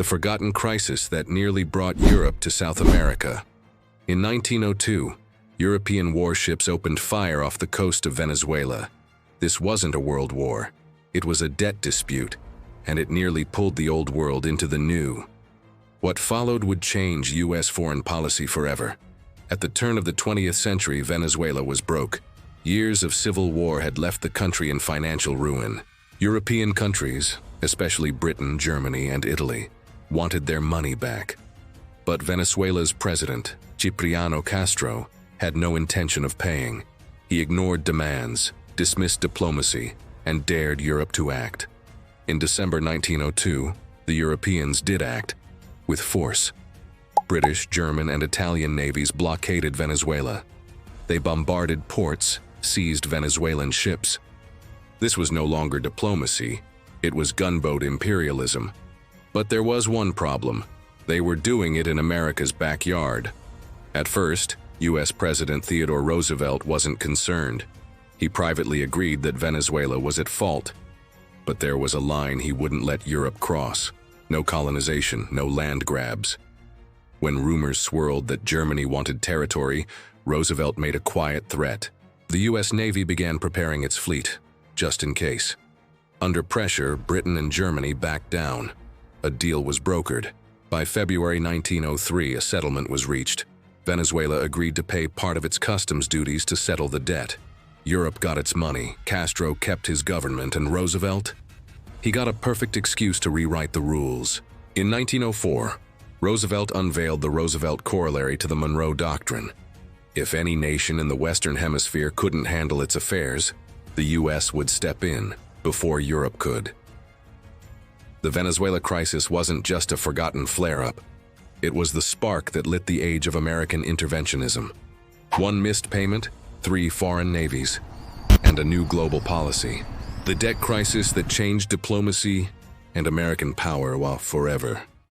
the forgotten crisis that nearly brought Europe to South America. In 1902, European warships opened fire off the coast of Venezuela. This wasn't a world war. It was a debt dispute, and it nearly pulled the old world into the new. What followed would change U.S. foreign policy forever. At the turn of the 20th century, Venezuela was broke. Years of civil war had left the country in financial ruin. European countries, especially Britain, Germany, and Italy, wanted their money back. But Venezuela's president, Cipriano Castro, had no intention of paying. He ignored demands, dismissed diplomacy, and dared Europe to act. In December 1902, the Europeans did act, with force. British, German, and Italian navies blockaded Venezuela. They bombarded ports, seized Venezuelan ships. This was no longer diplomacy, it was gunboat imperialism. But there was one problem. They were doing it in America's backyard. At first, U.S. President Theodore Roosevelt wasn't concerned. He privately agreed that Venezuela was at fault. But there was a line he wouldn't let Europe cross. No colonization, no land grabs. When rumors swirled that Germany wanted territory, Roosevelt made a quiet threat. The U.S. Navy began preparing its fleet, just in case. Under pressure, Britain and Germany backed down. A deal was brokered. By February 1903, a settlement was reached. Venezuela agreed to pay part of its customs duties to settle the debt. Europe got its money, Castro kept his government, and Roosevelt? He got a perfect excuse to rewrite the rules. In 1904, Roosevelt unveiled the Roosevelt Corollary to the Monroe Doctrine. If any nation in the Western Hemisphere couldn't handle its affairs, the U.S. would step in before Europe could. The Venezuela crisis wasn't just a forgotten flare-up. It was the spark that lit the age of American interventionism. One missed payment, 3 foreign navies, and a new global policy. The debt crisis that changed diplomacy and American power forever.